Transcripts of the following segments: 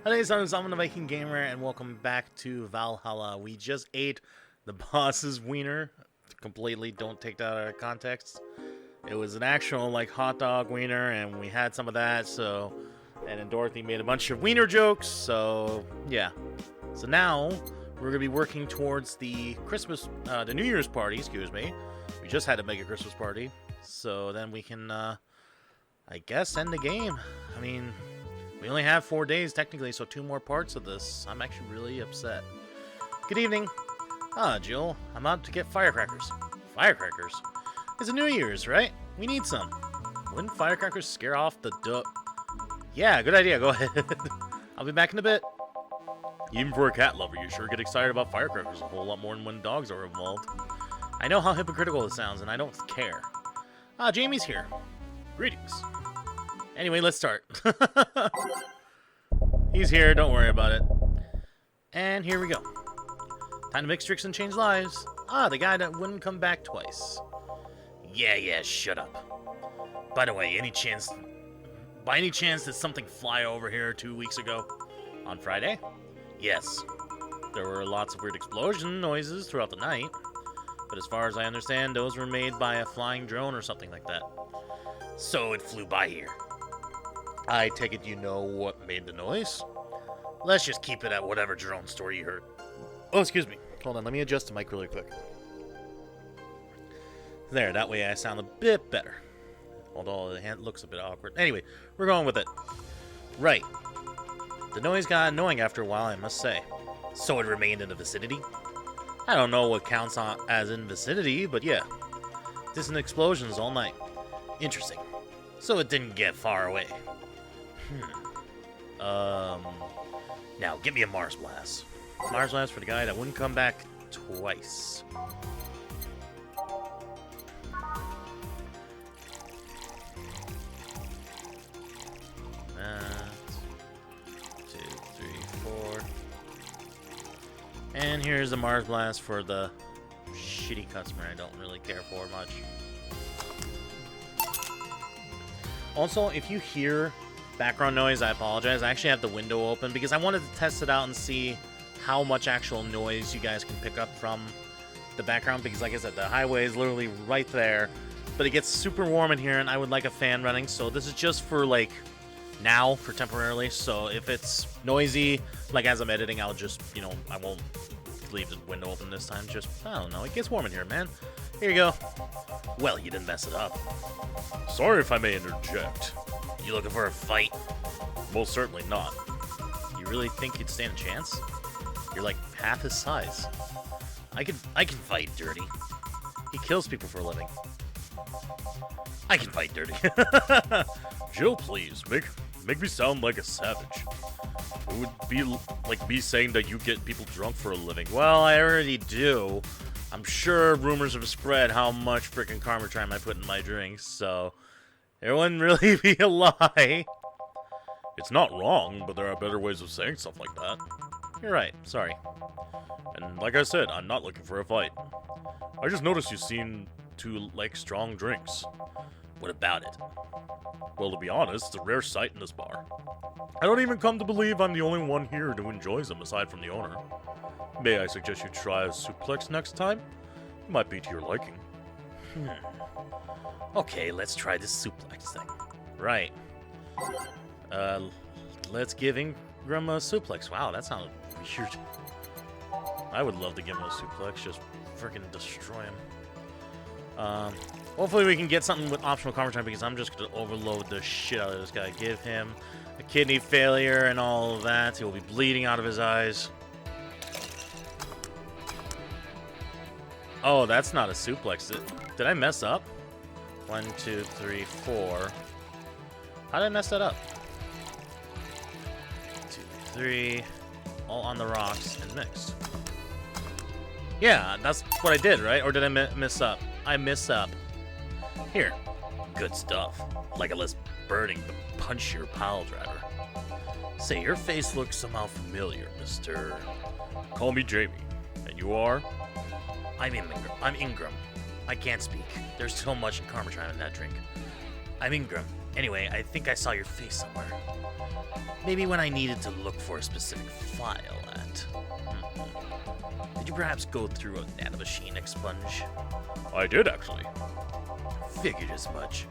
Hey, so I'm the VikingGaymer, and welcome back to Valhalla. We just ate the boss's wiener. Completely don't take that out of context. It was an actual, like, hot dog wiener, and we had some of that, so... And then Dorothy made a bunch of wiener jokes, so... Yeah. So now, we're gonna be working towards the the New Year's party, excuse me. We just had to make a Christmas party, so then we can, I guess, end the game. I mean... We only have 4 days, technically, so 2 more parts of this. I'm actually really upset. Good evening. Jill, I'm out to get firecrackers. Firecrackers? It's a New Year's, right? We need some. Wouldn't firecrackers scare off the Yeah, good idea. Go ahead. I'll be back in a bit. Even for a cat lover, you sure get excited about firecrackers a whole lot more than when dogs are involved. I know how hypocritical it sounds, and I don't care. Jamie's here. Greetings. Anyway, let's start. He's here, don't worry about it. And here we go. Time to mix tricks and change lives. The guy that wouldn't come back twice. Yeah, shut up. By the way, by any chance did something fly over here 2 weeks ago? On Friday? Yes. There were lots of weird explosion noises throughout the night. But as far as I understand, those were made by a flying drone or something like that. So it flew by here. I take it you know what made the noise? Let's just keep it at whatever drone story you heard. Oh, excuse me. Hold on, let me adjust the mic really quick. There, that way I sound a bit better. Although the hand looks a bit awkward. Anyway, we're going with it. Right. The noise got annoying after a while, I must say. So it remained in the vicinity? I don't know what counts as in vicinity, but yeah. Distant explosions all night. Interesting. So it didn't get far away. Now, give me a Mars Blast. Mars Blast for the guy that wouldn't come back twice. That's 2, 3, 4. And here's the Mars Blast for the shitty customer I don't really care for much. Also, if you hear background noise, I apologize. I actually have the window open because I wanted to test it out and see how much actual noise you guys can pick up from the background, because like I said, the highway is literally right there, but it gets super warm in here and I would like a fan running, so this is just for like now, for temporarily. So if it's noisy, like as I'm editing, I'll just, you know, I won't leave the window open this time. Just, I don't know, it gets warm in here, man. Here you go. Well, you didn't mess it up. Sorry if I may interject. You looking for a fight? Most certainly not. You really think you'd stand a chance? You're like half his size. I can fight Dirty. He kills people for a living. I can fight Dirty. Jill, please, make me sound like a savage. It would be like me saying that you get people drunk for a living. Well, I already do. I'm sure rumors have spread how much freaking Karmatime I put in my drinks, so it wouldn't really be a lie. It's not wrong, but there are better ways of saying stuff like that. You're right, sorry. And like I said, I'm not looking for a fight. I just noticed you seem to like strong drinks. What about it? Well, to be honest, it's a rare sight in this bar. I don't even come to believe I'm the only one here who enjoys them aside from the owner. May I suggest you try a suplex next time? It might be to your liking. Okay, let's try this suplex thing. Right. Let's give Ingram a suplex. Wow, that sounded weird. I would love to give him a suplex, just freaking destroy him. Hopefully we can get something with optional karma time, because I'm just going to overload the shit out of this guy. Give him a kidney failure and all of that. He will be bleeding out of his eyes. Oh, that's not a suplex. Did I mess up? 1, 2, 3, 4. How did I mess that up? 2, 3. All on the rocks and mixed. Yeah, that's what I did, right? Or did I miss up? I miss up. Here. Good stuff. Like a less burning but punchier pile driver. Say, your face looks somehow familiar, Mr. Call me Jamie. And you are? I'm Ingram. I can't speak. There's so much Karmatime in that drink. I'm Ingram. Anyway, I think I saw your face somewhere. Maybe when I needed to look for a specific file at... Did you perhaps go through a nanomachine expunge? I did, actually. Figured as much.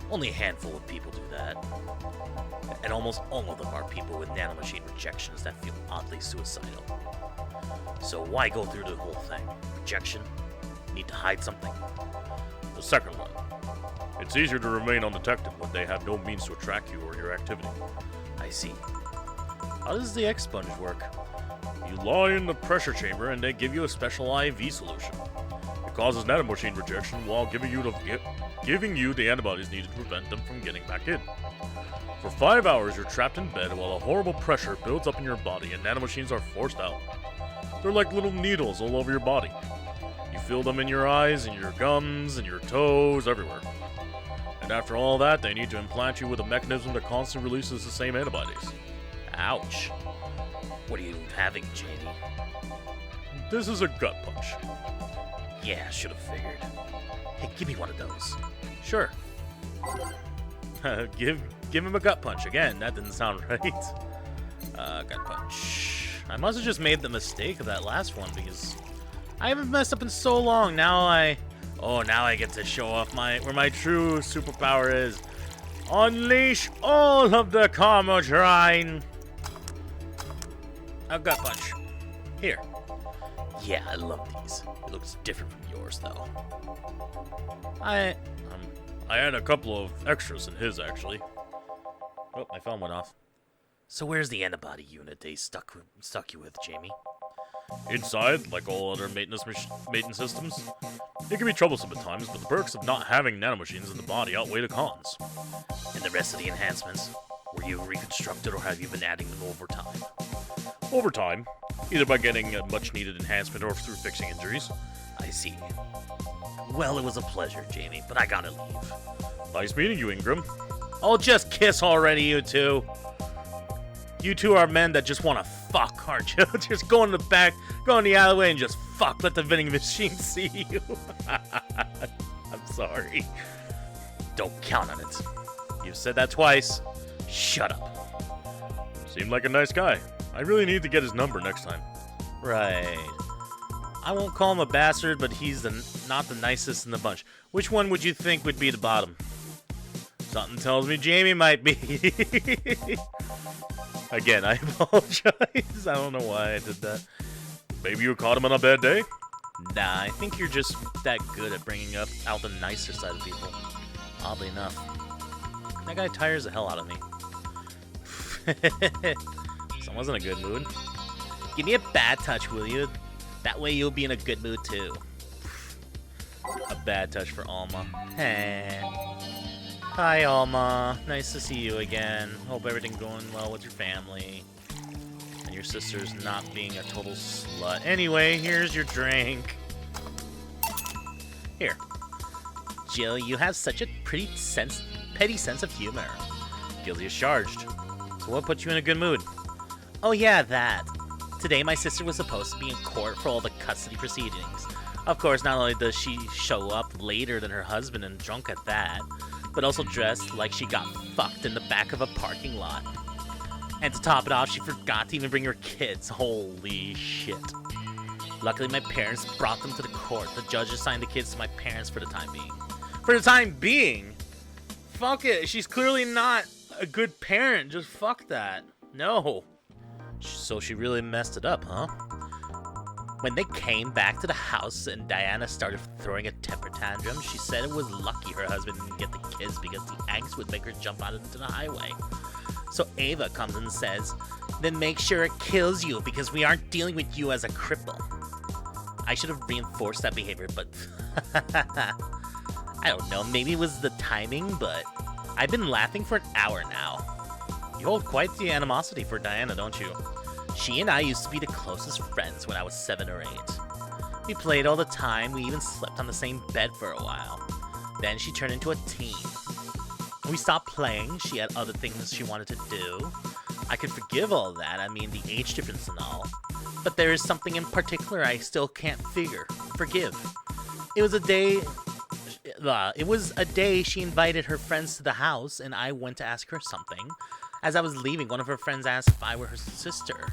Only a handful of people do that. And almost all of them are people with nanomachine rejections that feel oddly suicidal. So why go through the whole thing? Rejection? Need to hide something? The second one. It's easier to remain undetected when they have no means to track you or your activity. I see. How does the expunge work? You lie in the pressure chamber and they give you a special IV solution. It causes nanomachine rejection while giving you the antibodies needed to prevent them from getting back in. For 5 hours, you're trapped in bed while a horrible pressure builds up in your body and nanomachines are forced out. They're like little needles all over your body. You feel them in your eyes, in your gums, in your toes, everywhere. And after all that, they need to implant you with a mechanism that constantly releases the same antibodies. Ouch. What are you having, Jamie? This is a gut punch. Yeah, should have figured. Hey, give me one of those. Sure. Give him a gut punch. Again, that didn't sound right. Gut punch. I must have just made the mistake of that last one because I haven't messed up in so long. Now I get to show off where my true superpower is. Unleash all of the Karmodrain. A gut punch. Here. Yeah, I love these. It looks different from yours, though. I had a couple of extras in his, actually. Oh, my phone went off. So where's the antibody unit they stuck you with, Jamie? Inside, like all other maintenance systems. It can be troublesome at times, but the perks of not having nanomachines in the body outweigh the cons. And the rest of the enhancements? Were you reconstructed or have you been adding them over time? Over time, either by getting a much-needed enhancement or through fixing injuries. I see. Well, it was a pleasure, Jamie, but I gotta leave. Nice meeting you, Ingram. Oh, just kiss already, you two. You two are men that just want to fuck, aren't you? Just go in the back, go in the alleyway and just fuck. Let the vending machine see you. I'm sorry. Don't count on it. You've said that twice. Shut up. Seemed like a nice guy. I really need to get his number next time. Right. I won't call him a bastard, but he's not the nicest in the bunch. Which one would you think would be the bottom? Something tells me Jamie might be. Again, I apologize. I don't know why I did that. Maybe you caught him on a bad day? Nah, I think you're just that good at bringing out the nicer side of people. Oddly enough. That guy tires the hell out of me. Someone's in a good mood. Give me a bad touch, will you? That way you'll be in a good mood too. A bad touch for Alma. Hey. Hi, Alma. Nice to see you again. Hope everything's going well with your family. And your sister's not being a total slut. Anyway, here's your drink. Here. Jill, you have such a petty sense of humor. Guilty as charged. So what put you in a good mood? Oh yeah, that. Today my sister was supposed to be in court for all the custody proceedings. Of course, not only does she show up later than her husband and drunk at that, but also dressed like she got fucked in the back of a parking lot. And to top it off, she forgot to even bring her kids. Holy shit. Luckily, my parents brought them to the court. The judge assigned the kids to my parents for the time being. For the time being? Fuck it. She's clearly not a good parent. Just fuck that. No. So she really messed it up, huh? When they came back to the house and Diana started throwing a temper tantrum, she said it was lucky her husband didn't get the kids because the angst would make her jump out into the highway. So Ava comes and says, then make sure it kills you because we aren't dealing with you as a cripple. I should have reinforced that behavior, but I don't know, maybe it was the timing, but I've been laughing for an hour now. You hold quite the animosity for Diana, don't you? She and I used to be the closest friends when I was 7 or 8. We played all the time, we even slept on the same bed for a while. Then she turned into a teen. We stopped playing, she had other things she wanted to do. I could forgive all that, I mean the age difference and all. But there is something in particular I still can't forgive. It was a day It was a day she invited her friends to the house, and I went to ask her something. As I was leaving, one of her friends asked if I were her sister,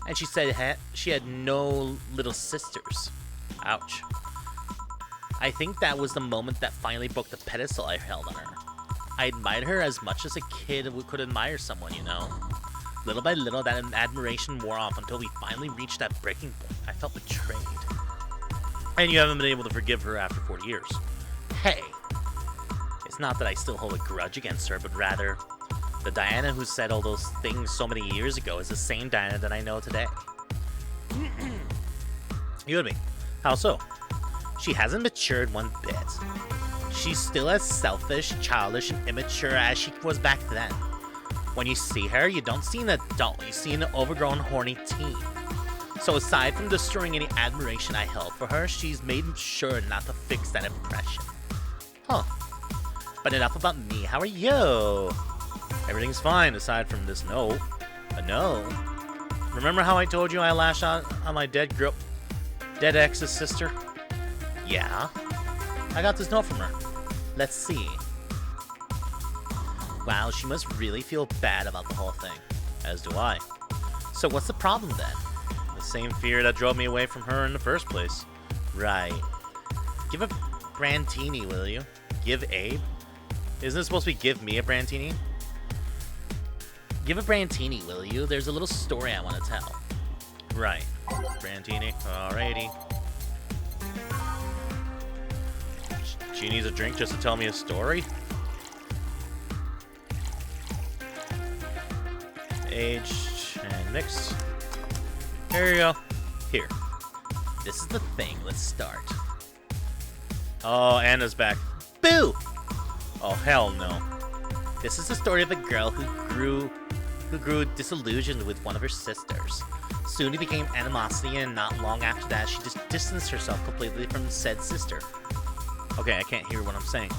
and she said she had no little sisters. Ouch. I think that was the moment that finally broke the pedestal I held on her. I admired her as much as a kid could admire someone, you know? Little by little, that admiration wore off until we finally reached that breaking point. I felt betrayed. And you haven't been able to forgive her after 40 years. Hey, it's not that I still hold a grudge against her, but rather, the Diana who said all those things so many years ago is the same Diana that I know today. You and me. How so? She hasn't matured one bit. She's still as selfish, childish, and immature as she was back then. When you see her, you don't see an adult, you see an overgrown, horny teen. So aside from destroying any admiration I held for her, she's made sure not to fix that impression. Huh. But enough about me, how are you? Everything's fine aside from this note. A note? Remember how I told you I lashed out on my dead ex's sister? Yeah. I got this note from her. Let's see. Wow, she must really feel bad about the whole thing. As do I. So what's the problem then? The same fear that drove me away from her in the first place. Right. Give a Brantini, will you? Give Abe? Isn't it supposed to be give me a Brantini? Give a Brantini, will you? There's a little story I want to tell. Right. Brantini. Alrighty. She needs a drink just to tell me a story? Aged and mixed. Here you go. Here. This is the thing. Let's start. Oh, Anna's back. Boo! Oh, hell no. This is the story of a girl who grew disillusioned with one of her sisters. Soon it became animosity, and not long after that, she just distanced herself completely from said sister. Okay, I can't hear what I'm saying.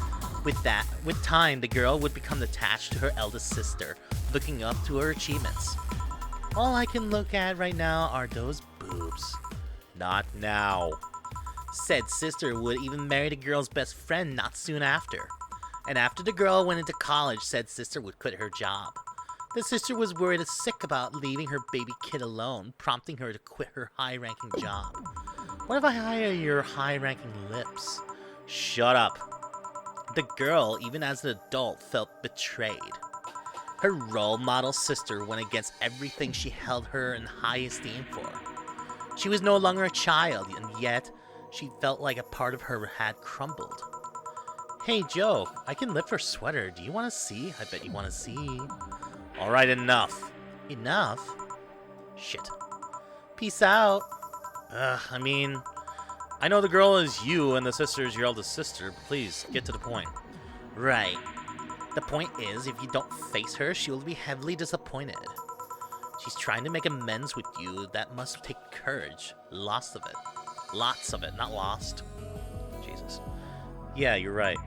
With time, the girl would become attached to her eldest sister, looking up to her achievements. All I can look at right now are those boobs. Not now. Said sister would even marry the girl's best friend not soon after. And after the girl went into college, said sister would quit her job. The sister was worried and sick about leaving her baby kid alone, prompting her to quit her high-ranking job. What if I hire your high-ranking lips? Shut up. The girl, even as an adult, felt betrayed. Her role model sister went against everything she held her in high esteem for. She was no longer a child, and yet she felt like a part of her had crumbled. Hey Joe, I can lift her sweater. Do you want to see? I bet you want to see. Alright, enough. Enough? Shit. Peace out. I mean, I know the girl is you and the sister is your eldest sister, but please, get to the point. Right. The point is, if you don't face her, she will be heavily disappointed. She's trying to make amends with you. That must take courage. Lots of it. Lots of it, not lost. Jesus. Yeah, you're right.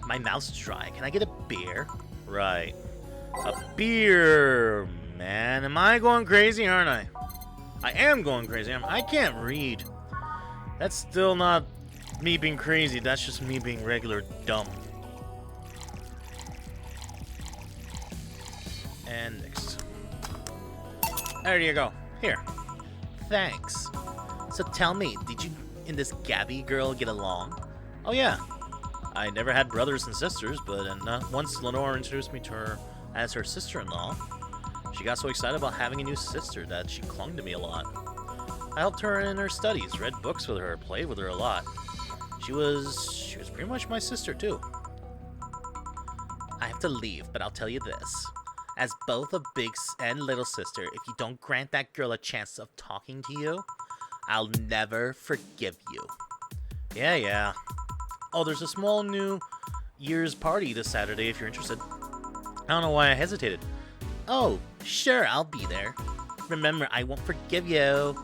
My mouth's dry. Can I get a beer? Right. A beer, man. Am I going crazy, aren't I? I am going crazy. I can't read. That's still not me being crazy. That's just me being regular dumb. And next. There you go. Here. Thanks. So tell me, did you and this Gabby girl get along? Oh yeah. I never had brothers and sisters, but once Lenore introduced me to her as her sister-in-law, she got so excited about having a new sister that she clung to me a lot. I helped her in her studies, read books with her, played with her a lot. She was pretty much my sister too. I have to leave, but I'll tell you this. As both a big and little sister, if you don't grant that girl a chance of talking to you, I'll never forgive you. Yeah. Oh, there's a small New Year's party this Saturday if you're interested. I don't know why I hesitated. Oh, sure, I'll be there. Remember, I won't forgive you.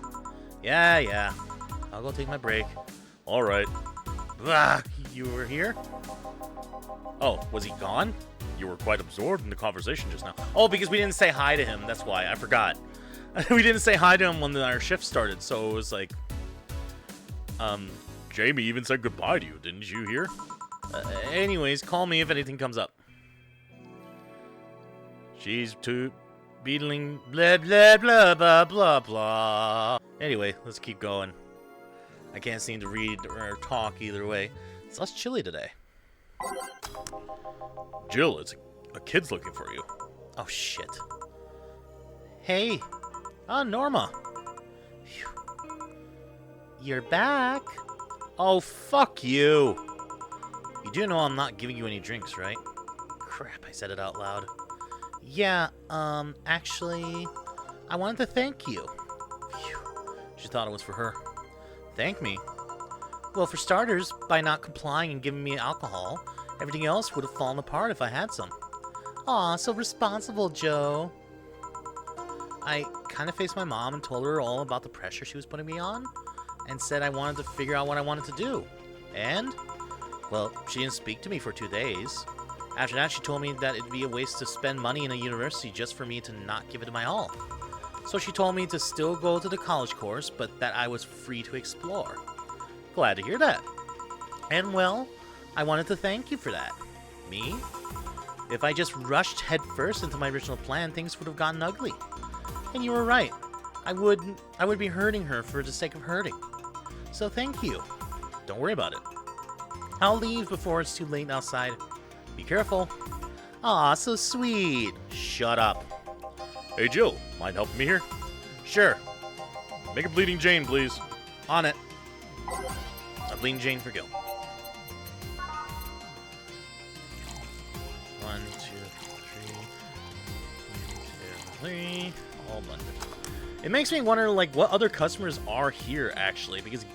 Yeah. I'll go take my break. Alright. You were here? Oh, was he gone? You were quite absorbed in the conversation just now. Oh, because we didn't say hi to him. That's why. I forgot. We didn't say hi to him when our shift started, so it was like... Jamie even said goodbye to you, didn't you hear? Anyways, call me if anything comes up. She's too beetling blah blah blah blah blah blah. Anyway, let's keep going. I can't seem to read or talk either way. It's less chilly today. Jill, it's a kid's looking for you. Oh shit. Hey. Norma. Phew. You're back. Oh, fuck you. You do know I'm not giving you any drinks, right? Crap, I said it out loud. Yeah, actually, I wanted to thank you. Phew. She thought it was for her. Thank me? Well, for starters, by not complying and giving me alcohol. Everything else would have fallen apart if I had some. Aw, so responsible, Joe. I kind of faced my mom and told her all about the pressure she was putting me on, and said I wanted to figure out what I wanted to do. And, well, she didn't speak to me for 2 days. After that, she told me that it'd be a waste to spend money in a university just for me to not give it my all. So she told me to still go to the college course, but that I was free to explore. Glad to hear that. And, well, I wanted to thank you for that. Me? If I just rushed headfirst into my original plan, things would have gotten ugly. And you were right. I would be hurting her for the sake of hurting. So thank you. Don't worry about it. I'll leave before it's too late outside. Be careful. Aw, so sweet. Shut up. Hey, Jill, mind helping me here? Sure. Make a Bleeding Jane, please. On it. A Bleeding Jane for Gil. 1, 2, 3. 1, 2, 3. All blended. It makes me wonder, like, what other customers are here, actually, because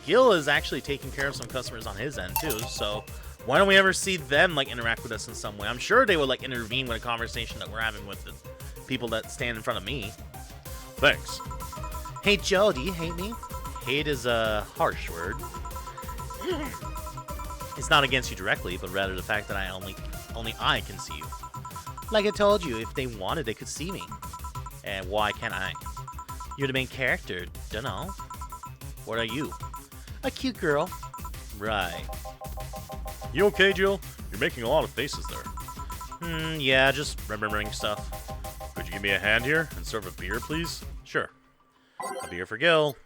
Gil is actually taking care of some customers on his end, too, so why don't we ever see them, like, interact with us in some way? I'm sure they would, like, intervene with a conversation that we're having with the people that stand in front of me. Thanks. Hey, Joe, do you hate me? Hate is a harsh word. It's not against you directly, but rather the fact that only I can see you. Like I told you, if they wanted, they could see me. And why can't I? You're the main character, dunno. What are you? A cute girl. Right. You okay, Jill? You're making a lot of faces there. Yeah, just remembering stuff. Could you give me a hand here and serve a beer, please? Sure. A beer for Gil.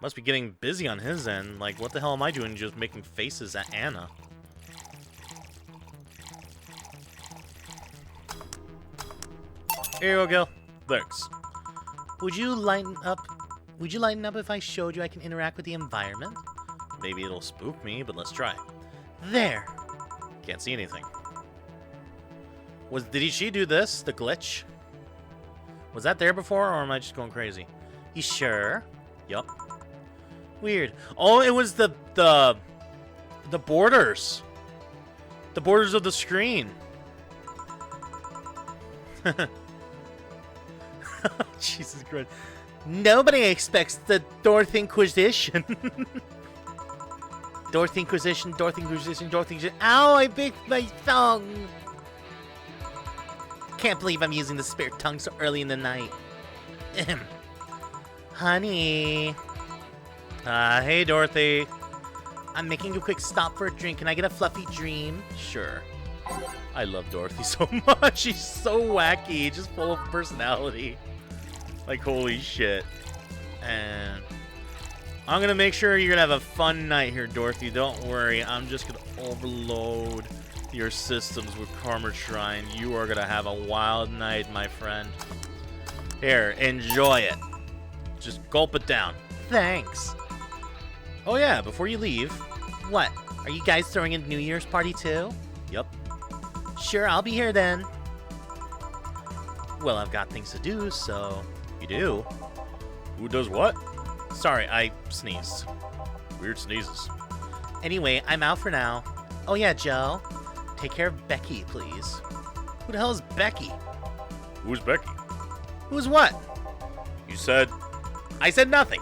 Must be getting busy on his end. Like, what the hell am I doing just making faces at Anna? Here you go, Gil. Thanks. Would you lighten up if I showed you I can interact with the environment? Maybe it'll spook me, but let's try. There! Can't see anything. Did she do this? The glitch? Was that there before, or am I just going crazy? You sure? Yup. Weird. Oh, it was the borders. The borders of the screen. Jesus Christ. Nobody expects the Dorth Inquisition. Dorth Inquisition, Dorth Inquisition, Dorth Inquisition. Ow, I bit my tongue. Can't believe I'm using the spare tongue so early in the night. Honey. Hey, Dorothy. I'm making a quick stop for a drink. Can I get a fluffy dream? Sure. I love Dorothy so much. She's so wacky, just full of personality. Like, holy shit. And I'm gonna make sure you're gonna have a fun night here, Dorothy. Don't worry. I'm just gonna overload your systems with Karma Shrine. You are gonna have a wild night, my friend. Here, enjoy it. Just gulp it down. Thanks. Oh yeah, before you leave. What? Are you guys throwing a New Year's party too? Yup. Sure, I'll be here then. Well, I've got things to do, so... You do? Who does what? Sorry, I sneezed. Weird sneezes. Anyway, I'm out for now. Oh yeah, Joe. Take care of Becky, please. Who the hell is Becky? Who's Becky? Who's what? You said... I said nothing.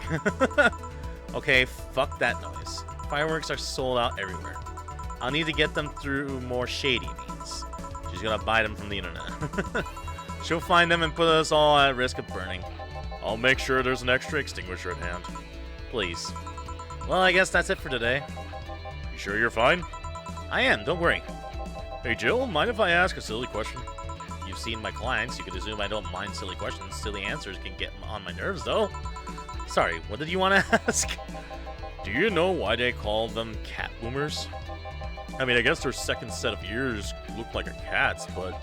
Okay, fuck that noise. Fireworks are sold out everywhere. I'll need to get them through more shady means. She's gonna buy them from the internet. She'll find them and put us all at risk of burning. I'll make sure there's an extra extinguisher at hand. Please. Well, I guess that's it for today. You You sure you're fine? I am, don't worry. Hey Jill, mind if I ask a silly question? You've seen my clients, you could assume I don't mind silly questions. Silly answers can get on my nerves, though. Sorry, what did you want to ask? Do you know why they call them cat boomers? I mean, I guess their second set of ears look like a cat's, but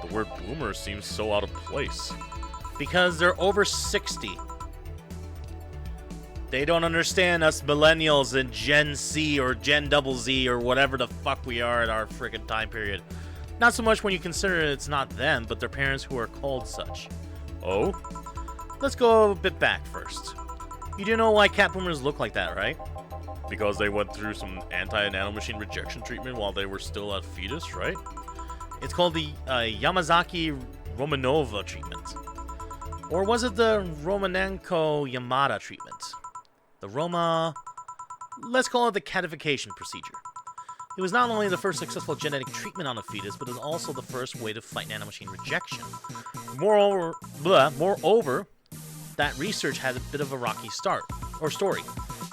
the word boomer seems so out of place. Because they're over 60. They don't understand us millennials and Gen C or Gen Double Z or whatever the fuck we are at our friggin' time period. Not so much when you consider it's not them, but their parents who are called such. Oh? Let's go a bit back first. You do know why cat boomers look like that, right? Because they went through some anti-nanomachine rejection treatment while they were still a fetus, right? It's called the Yamazaki-Romanova treatment. Or was it the Romanenko-Yamada treatment? Let's call it the catification procedure. It was not only the first successful genetic treatment on a fetus, but it was also the first way to fight nanomachine rejection. Moreover, that research had a bit of a rocky story.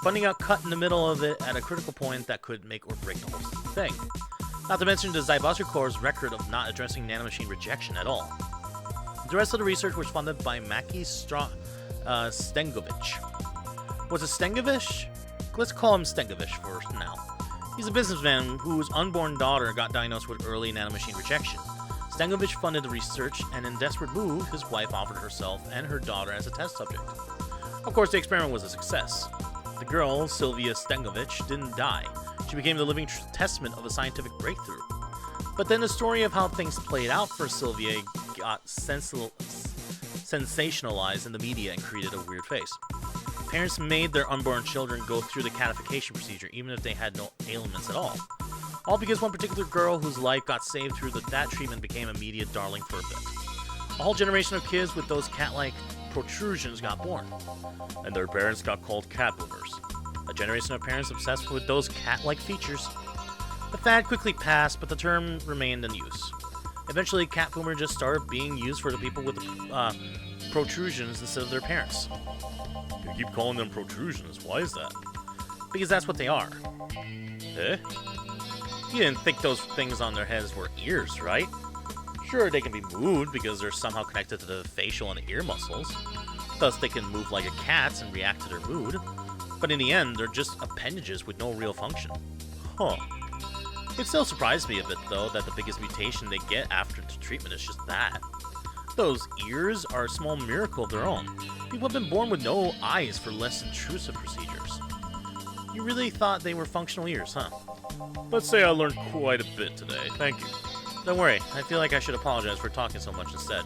Funding got cut in the middle of it at a critical point that could make or break the whole thing. Not to mention the Zybasser Corps' record of not addressing nanomachine rejection at all. The rest of the research was funded by Maki Stengovich. Was it Stengovich? Let's call him Stengovich for now. He's a businessman whose unborn daughter got diagnosed with early nanomachine rejection. Stengovich funded the research, and in desperate move, his wife offered herself and her daughter as a test subject. Of course, the experiment was a success. The girl, Sylvia Stengovich, didn't die. She became the living testament of a scientific breakthrough. But then the story of how things played out for Sylvia got sensationalized in the media and created a weird face. Parents made their unborn children go through the catification procedure even if they had no ailments at all. All because one particular girl whose life got saved through that treatment became a media darling for a bit. A whole generation of kids with those cat-like protrusions got born. And their parents got called cat boomers. A generation of parents obsessed with those cat-like features. The fad quickly passed, but the term remained in use. Eventually, cat boomer just started being used for the people with protrusions instead of their parents. You keep calling them protrusions. Why is that? Because that's what they are. Eh? You didn't think those things on their heads were ears, right? Sure, they can be moved because they're somehow connected to the facial and ear muscles. Thus, they can move like a cat's and react to their mood. But in the end, they're just appendages with no real function. Huh. It still surprised me a bit, though, that the biggest mutation they get after the treatment is just that. Those ears are a small miracle of their own. People have been born with no eyes for less intrusive procedures. You really thought they were functional ears, huh? Let's say I learned quite a bit today. Thank you. Don't worry, I feel like I should apologize for talking so much instead.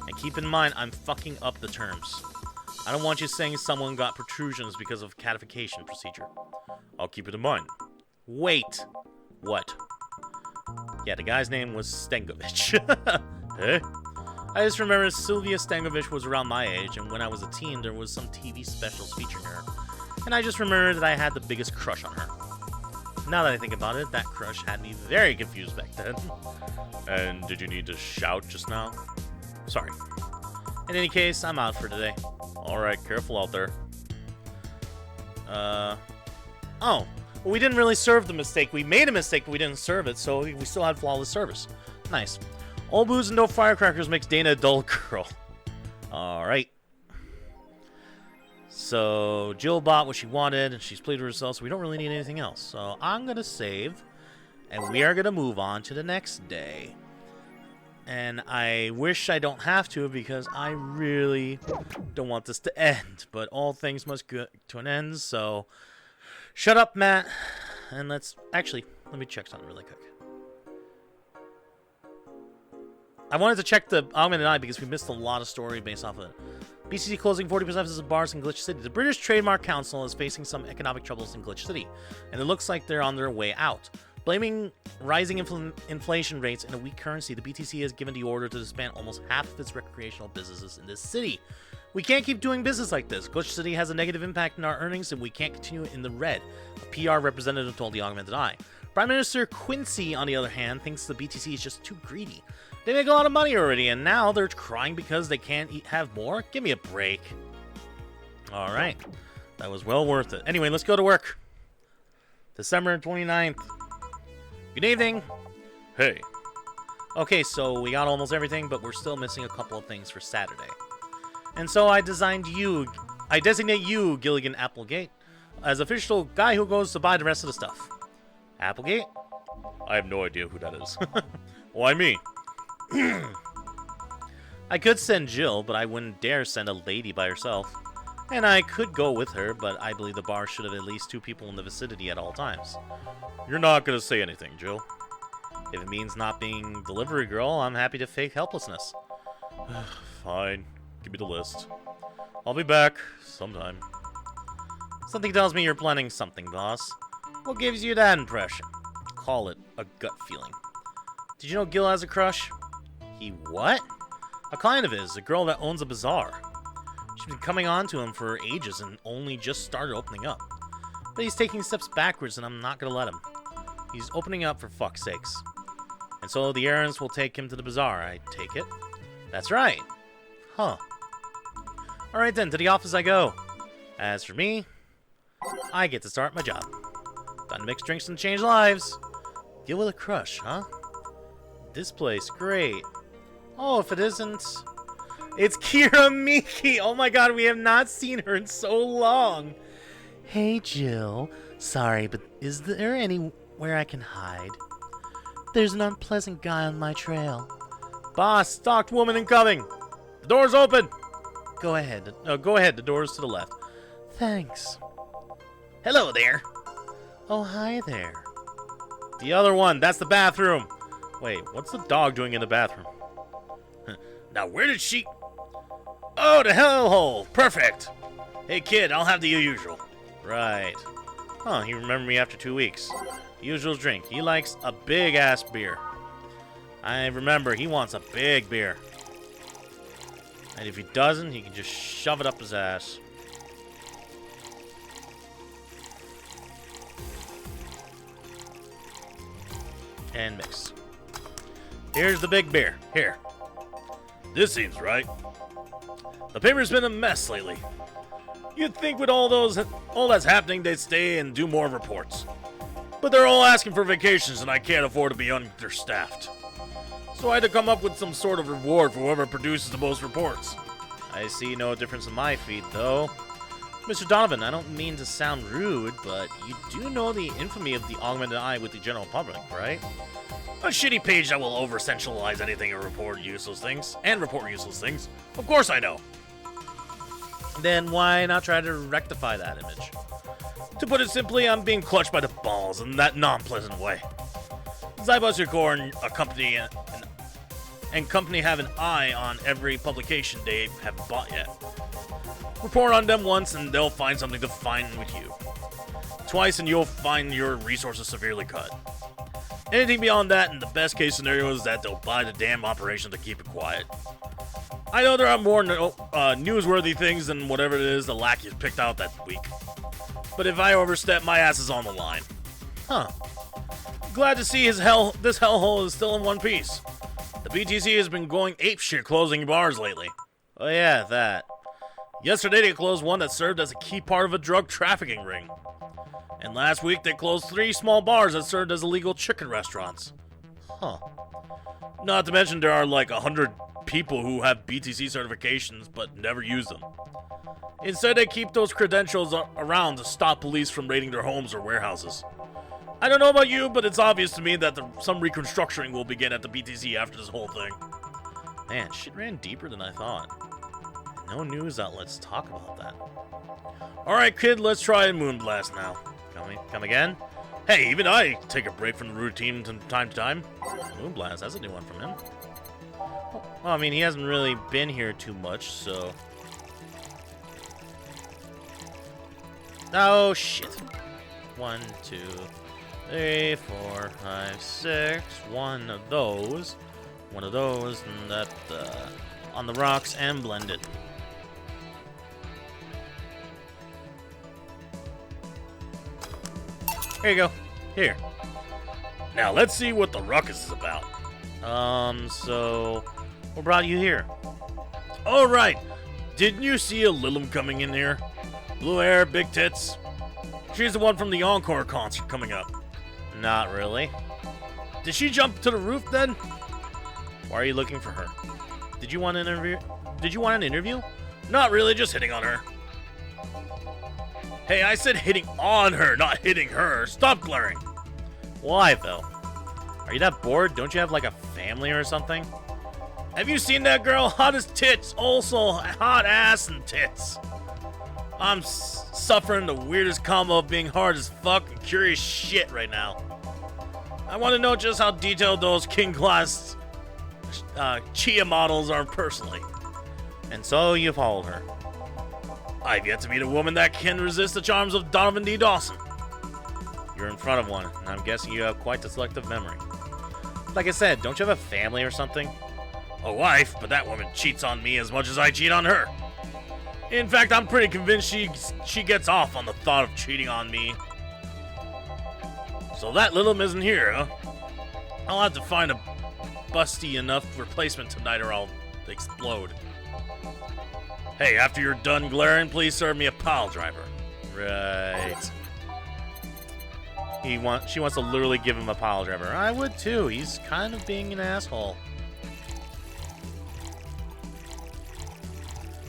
And keep in mind, I'm fucking up the terms. I don't want you saying someone got protrusions because of catification procedure. I'll keep it in mind. Wait. What? Yeah, the guy's name was Stengovich. Eh? I just remember Sylvia Stengovich was around my age, and when I was a teen, there was some TV specials featuring her. And I just remember that I had the biggest crush on her. Now that I think about it, that crush had me very confused back then. And did you need to shout just now? Sorry. In any case, I'm out for today. Alright, careful out there. Oh. Well, we didn't really serve the mistake. We made a mistake, but we didn't serve it, so we still had flawless service. Nice. Old booze and no firecrackers makes Dana a dull girl. Alright. So, Jill bought what she wanted, and she's pleased with herself, so we don't really need anything else. So, I'm going to save, and we are going to move on to the next day. And I wish I don't have to, because I really don't want this to end. But all things must go to an end, so... Shut up, Matt. And let's... Actually, let me check something really quick. I wanted to check the Augmented Eye because we missed a lot of story based off of it. BCC closing 40% of bars in Glitch City. The British Trademark Council is facing some economic troubles in Glitch City, and it looks like they're on their way out. Blaming rising inflation rates and a weak currency, the BTC has given the order to disband almost half of its recreational businesses in this city. We can't keep doing business like this. Glitch City has a negative impact on our earnings, and we can't continue in the red, a PR representative told the Augmented Eye. Prime Minister Quincy, on the other hand, thinks the BTC is just too greedy. They make a lot of money already, and now they're crying because they can't have more? Give me a break. Alright. That was well worth it. Anyway, let's go to work. December 29th. Good evening. Hey, Okay, so we got almost everything, but we're still missing a couple of things for Saturday. And so I designate you, Gilligan Applegate, as official guy who goes to buy the rest of the stuff. Applegate? I have no idea who that is. Why me? I could send Jill, but I wouldn't dare send a lady by herself. And I could go with her, but I believe the bar should have at least 2 people in the vicinity at all times. You're not gonna say anything, Jill. If it means not being delivery girl, I'm happy to fake helplessness. Fine. Give me the list. I'll be back sometime. Something tells me you're planning something, boss. What gives you that impression? Call it a gut feeling. Did you know Gil has a crush? He what? A client of his, a girl that owns a bazaar. She's been coming on to him for ages and only just started opening up. But he's taking steps backwards and I'm not gonna let him. He's opening up for fuck's sakes. And so the errands will take him to the bazaar, I take it? That's right. Huh. Alright then, to the office I go. As for me, I get to start my job. Time to mix drinks and change lives. Deal with a crush, huh? This place, great. Oh, if it isn't... It's Kira Miki! Oh my god, we have not seen her in so long! Hey, Jill. Sorry, but is there anywhere I can hide? There's an unpleasant guy on my trail. Boss, stalked woman incoming! The door's open! Go ahead. Go ahead, the door's to the left. Thanks. Hello there. Oh, hi there. The other one, that's the bathroom. Wait, what's the dog doing in the bathroom? Now, where did she... Oh, the hellhole! Perfect! Hey, kid, I'll have the usual. Right. Huh, he remembered me after 2 weeks. Usual drink. He likes a big-ass beer. I remember, he wants a big beer. And if he doesn't, he can just shove it up his ass. And mix. Here's the big beer. Here. This seems right. The paper's been a mess lately. You'd think with all that's happening, they'd stay and do more reports. But they're all asking for vacations, and I can't afford to be understaffed. So I had to come up with some sort of reward for whoever produces the most reports. I see no difference in my feed, though. Mr. Donovan, I don't mean to sound rude, but you do know the infamy of the augmented eye with the general public, right? A shitty page that will over-centralize anything and report useless things. Of course I know. Then why not try to rectify that image? To put it simply, I'm being clutched by the balls in that non-pleasant way. Zybus and a company and company have an eye on every publication they haven't bought yet. Report on them once and they'll find something to find with you. Twice and you'll find your resources severely cut. Anything beyond that, in the best case scenario, is that they'll buy the damn operation to keep it quiet. I know there are more newsworthy things than whatever it is the lackeys picked out that week. But if I overstep, my ass is on the line. Huh. Glad to see this hellhole is still in one piece. The BTC has been going apeshit closing bars lately. Oh yeah, that. Yesterday they closed one that served as a key part of a drug trafficking ring. And last week they closed 3 small bars that served as illegal chicken restaurants. Huh. Not to mention there are like 100 people who have BTC certifications but never use them. Instead they keep those credentials around to stop police from raiding their homes or warehouses. I don't know about you, but it's obvious to me that some reconstructing will begin at the BTC after this whole thing. Man, shit ran deeper than I thought. No news outlets talk about that. Alright kid, let's try Moonblast now. Come again? Hey, even I take a break from the routine from time to time. Moonblast, that's a new one from him. Well, I mean, he hasn't really been here too much, so... Oh, shit. 1, 2, 3, 4, 5, 6. One of those, and that, on the rocks and blended. Here you go. Here. Now let's see what the ruckus is about. So... What brought you here? Alright. Didn't you see a Lilum coming in here? Blue hair, big tits. She's the one from the Encore concert coming up. Not really. Did she jump to the roof then? Why are you looking for her? Did you want an interview? Not really, just hitting on her. Hey, I said hitting on her, not hitting her. Stop glaring. Why, though? Are you that bored? Don't you have, like, a family or something? Have you seen that girl? Hot as tits. Also, hot ass and tits. I'm suffering the weirdest combo of being hard as fuck and curious shit right now. I want to know just how detailed those king class Chia models are personally. And so you followed her. I've yet to meet a woman that can resist the charms of Donovan D. Dawson. You're in front of one, and I'm guessing you have quite a selective memory. Like I said, don't you have a family or something? A wife, but that woman cheats on me as much as I cheat on her. In fact, I'm pretty convinced she gets off on the thought of cheating on me. So that Lilum isn't here, huh? I'll have to find a busty enough replacement tonight or I'll explode. Hey, after you're done glaring, please serve me a pile driver. Right. She wants to literally give him a pile driver. I would too. He's kind of being an asshole.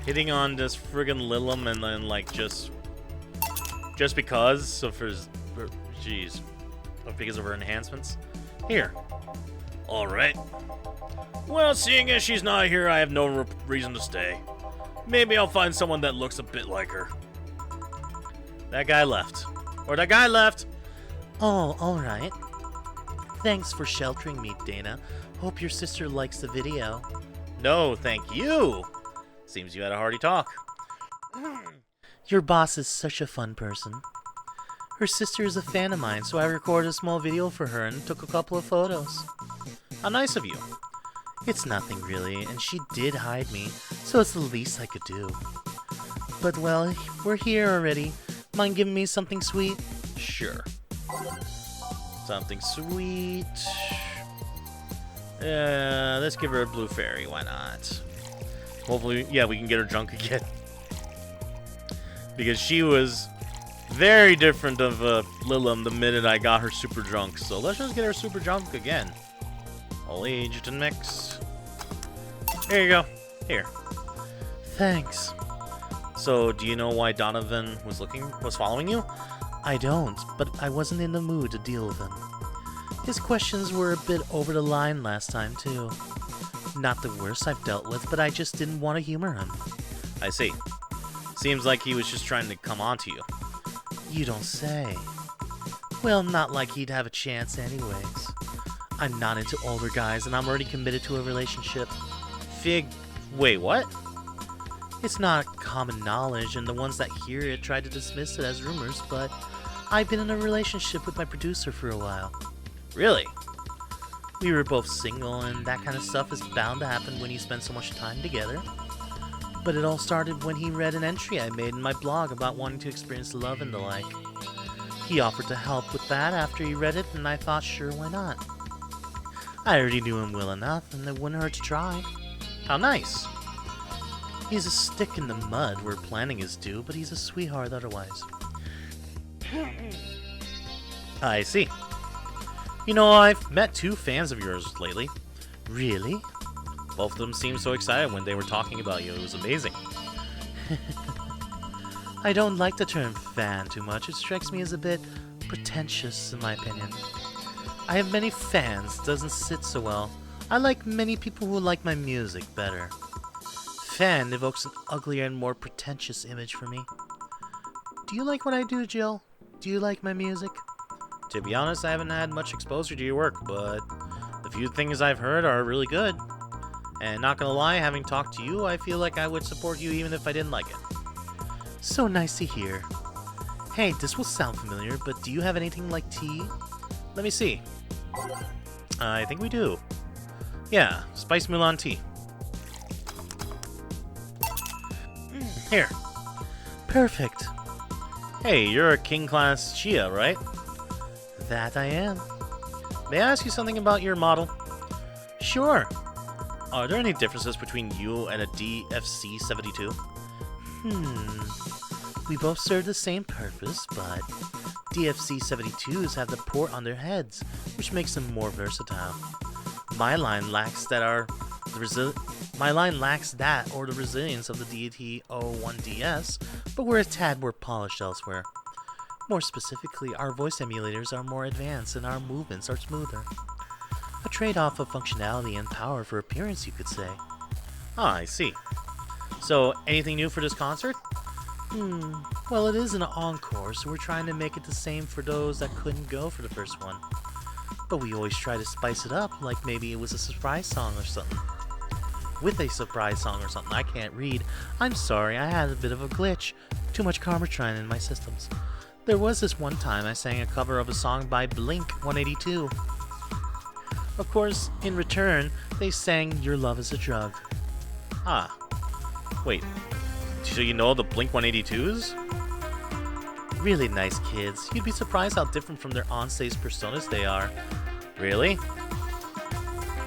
Hitting on this friggin' Lilum and then like just because of her, jeez, because of her enhancements. Here. All right. Well, seeing as she's not here, I have no reason to stay. Maybe I'll find someone that looks a bit like her. That guy left. Or that guy left. Oh, alright. Thanks for sheltering me, Dana. Hope your sister likes the video. No, thank you. Seems you had a hearty talk. Your boss is such a fun person. Her sister is a fan of mine, so I recorded a small video for her and took a couple of photos. How nice of you. It's nothing really, and she did hide me, so it's the least I could do. But well, we're here already. Mind giving me something sweet? Sure. Something sweet. Let's give her a blue fairy, why not? Hopefully, yeah, we can get her drunk again. Because she was very different of Lilum the minute I got her super drunk. So let's just get her super drunk again. All aged and mix. There you go. Here. Thanks. So, do you know why Donovan was following you? I don't, but I wasn't in the mood to deal with him. His questions were a bit over the line last time, too. Not the worst I've dealt with, but I just didn't want to humor him. I see. Seems like he was just trying to come on to you. You don't say. Well, not like he'd have a chance anyways. I'm not into older guys, and I'm already committed to a relationship. Wait, what? It's not common knowledge, and the ones that hear it try to dismiss it as rumors, but I've been in a relationship with my producer for a while. Really? We were both single, and that kind of stuff is bound to happen when you spend so much time together. But it all started when he read an entry I made in my blog about wanting to experience love and the like. He offered to help with that after he read it, and I thought, sure, why not? I already knew him well enough, and it wouldn't hurt to try. How nice. He's a stick in the mud where planning is due, but he's a sweetheart otherwise. I see. You know, I've met 2 fans of yours lately. Really? Both of them seemed so excited when they were talking about you. It was amazing. I don't like the term fan too much. It strikes me as a bit pretentious, in my opinion. I have many fans. Doesn't sit so well. I like many people who like my music better. Fan evokes an uglier and more pretentious image for me. Do you like what I do, Jill? Do you like my music? To be honest, I haven't had much exposure to your work, but the few things I've heard are really good. And not gonna lie, having talked to you, I feel like I would support you even if I didn't like it. So nice to hear. Hey, this will sound familiar, but do you have anything like tea? Let me see. I think we do. Yeah, Spice Mulan tea. Here. Perfect. Hey, you're a King Class Chia, right? That I am. May I ask you something about your model? Sure. Are there any differences between you and a DFC-72? We both serve the same purpose, but DFC-72s have the port on their heads, which makes them more versatile. My line lacks that or the resilience of the DT-01DS, but we're a tad more polished elsewhere. More specifically, our voice emulators are more advanced and our movements are smoother. A trade-off of functionality and power for appearance, you could say. Ah, I see. So, anything new for this concert? Well, it is an encore, so we're trying to make it the same for those that couldn't go for the first one. But we always try to spice it up, like maybe it was a surprise song or something. With a surprise song or something, I can't read. I'm sorry, I had a bit of a glitch. Too much Karmatron in my systems. There was this one time I sang a cover of a song by Blink-182. Of course, in return, they sang Your Love is a Drug. Ah. Wait. So you know the Blink-182s? Really nice kids. You'd be surprised how different from their on-stage personas they are. Really?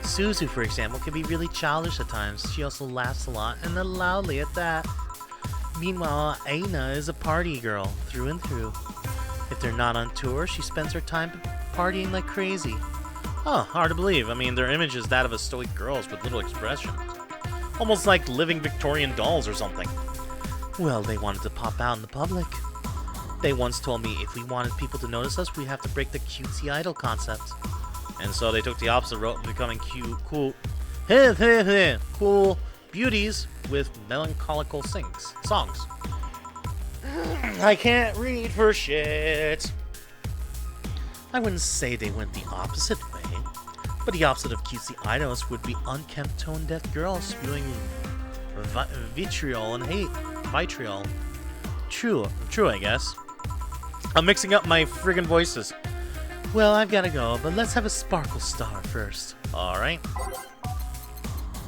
Suzu, for example, can be really childish at times. She also laughs a lot, and loudly at that. Meanwhile, Aina is a party girl, through and through. If they're not on tour, she spends her time partying like crazy. Huh, hard to believe. I mean, their image is that of a stoic girls with little expression. Almost like living Victorian dolls or something. Well, they wanted to pop out in the public. They once told me if we wanted people to notice us, we have to break the cutesy idol concept. And so they took the opposite route of becoming cool beauties with melancholical songs. I can't read for shit. I wouldn't say they went the opposite way, but the opposite of cutesy idols would be unkempt tone-deaf girls spewing vitriol and hate. Vitriol. True, I guess. I'm mixing up my friggin' voices. Well, I've gotta go, but let's have a sparkle star first. Alright.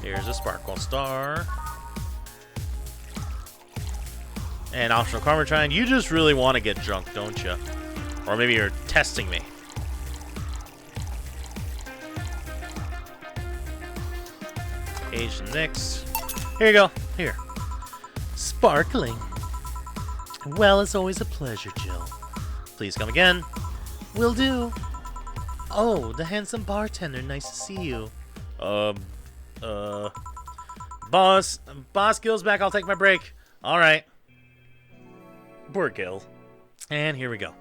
Here's a sparkle star. And optional Karmatron, you just really want to get drunk, don't you? Or maybe you're testing me. Asian Nix. Here you go. Here. Sparkling. Well, it's always a pleasure, Jill. Please come again. Will do. Oh, the handsome bartender. Nice to see you. Boss Gil's back. I'll take my break. Alright. Poor Gil. And here we go.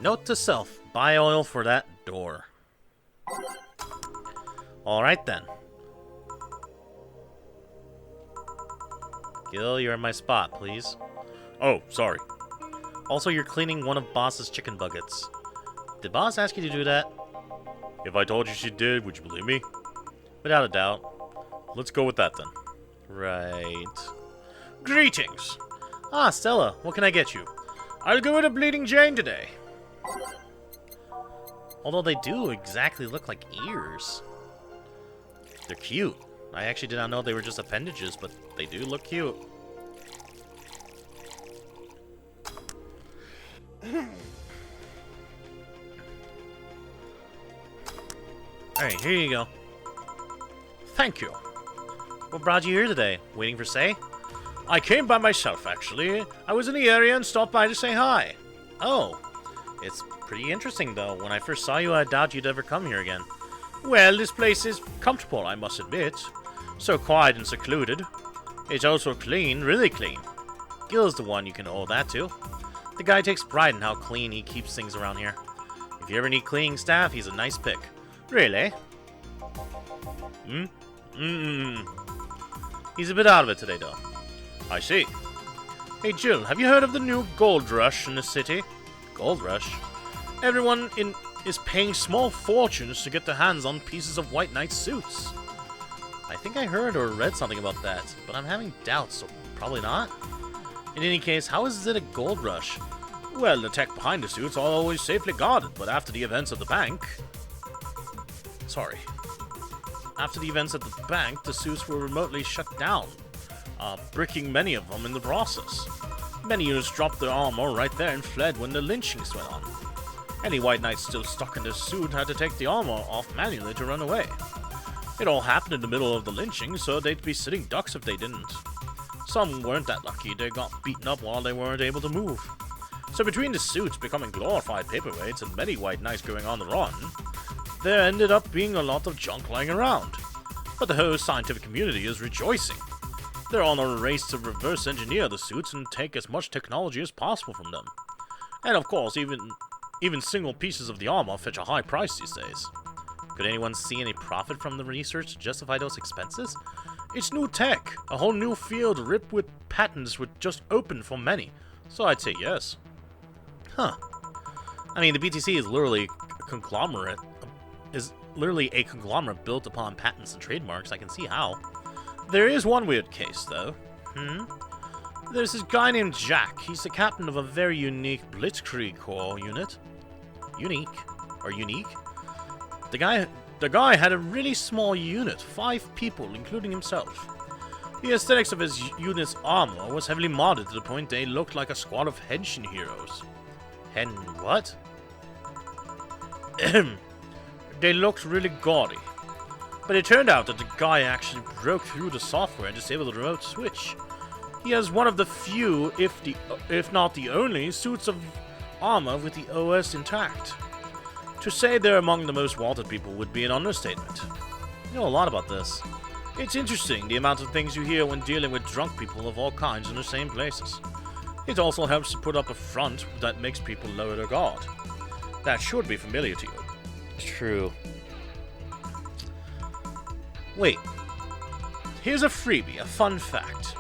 Note to self. Buy oil for that door. Alright then. Gil, you're in my spot, please. Oh, sorry. Also, you're cleaning one of Boss's chicken buckets. Did Boss ask you to do that? If I told you she did, would you believe me? Without a doubt. Let's go with that then. Right. Greetings! Ah, Stella, what can I get you? I'll go with a Bleeding Jane today. Although they do exactly look like ears. They're cute. I actually did not know they were just appendages, but they do look cute. Alright, here you go. Thank you. What brought you here today? Waiting for Say? I came by myself, actually. I was in the area and stopped by to say hi. Oh. It's pretty interesting, though. When I first saw you, I doubt you'd ever come here again. Well, this place is comfortable, I must admit. So quiet and secluded. It's also clean, really clean. Gil's the one you can owe that to. The guy takes pride in how clean he keeps things around here. If you ever need cleaning staff, he's a nice pick. Really? He's a bit out of it today, though. I see. Hey, Jill, have you heard of the new gold rush in the city? Gold rush? Everyone is paying small fortunes to get their hands on pieces of White Knight suits. I think I heard or read something about that, but I'm having doubts, so probably not. In any case, how is it a gold rush? Well, the tech behind the suits are always safely guarded, but after the events at the bank... After the events at the bank, the suits were remotely shut down, bricking many of them in the process. Many units dropped their armor right there and fled when the lynchings went on. Any White Knights still stuck in their suit had to take the armor off manually to run away. It all happened in the middle of the lynching, so they'd be sitting ducks if they didn't. Some weren't that lucky, they got beaten up while they weren't able to move. So between the suits becoming glorified paperweights and many white knights going on the run, there ended up being a lot of junk lying around. But the whole scientific community is rejoicing. They're on a race to reverse engineer the suits and take as much technology as possible from them. And of course, even single pieces of the armor fetch a high price these days. Could anyone see any profit from the research to justify those expenses? It's new tech, a whole new field ripped with patents which just opened for many, so I'd say yes. Huh. I mean, the BTC is literally a conglomerate built upon patents and trademarks. I can see how. There is one weird case, though. There's this guy named Jack. He's the captain of a very unique Blitzkrieg Corps unit. Unique? The guy had a really small unit, 5 people, including himself. The aesthetics of his unit's armor was heavily modded to the point they looked like a squad of henshin heroes. What? They looked really gaudy. But it turned out that the guy actually broke through the software and disabled the remote switch. He has one of the few, if not the only, suits of armor with the OS intact. To say they're among the most wanted people would be an understatement. You know a lot about this. It's interesting the amount of things you hear when dealing with drunk people of all kinds in the same places. It also helps to put up a front that makes people lower their guard. That should be familiar to you. True. Wait. Here's a freebie, a fun fact.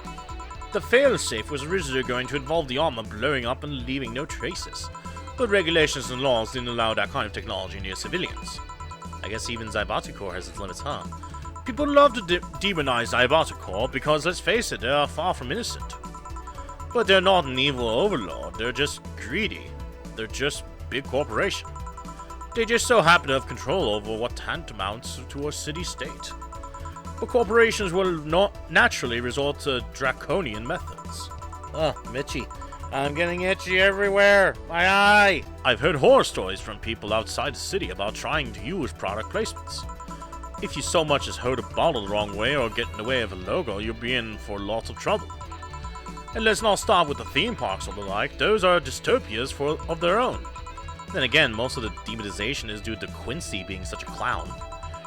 The failsafe was originally going to involve the armor blowing up and leaving no traces, but regulations and laws didn't allow that kind of technology near civilians. I guess even Zyboticor has its limits, huh? People love to demonize Zyboticor because, let's face it, they are far from innocent. But they're not an evil overlord, they're just greedy. They're just big corporation. They just so happen to have control over what tantamounts to a city-state. But corporations will not naturally resort to draconian methods. Oh, Mitchie. I'm getting itchy everywhere. My eye! I've heard horror stories from people outside the city about trying to use product placements. If you so much as hold a bottle the wrong way or get in the way of a logo, you'll be in for lots of trouble. And let's not start with the theme parks or the like. Those are dystopias of their own. Then again, most of the demonization is due to Quincy being such a clown.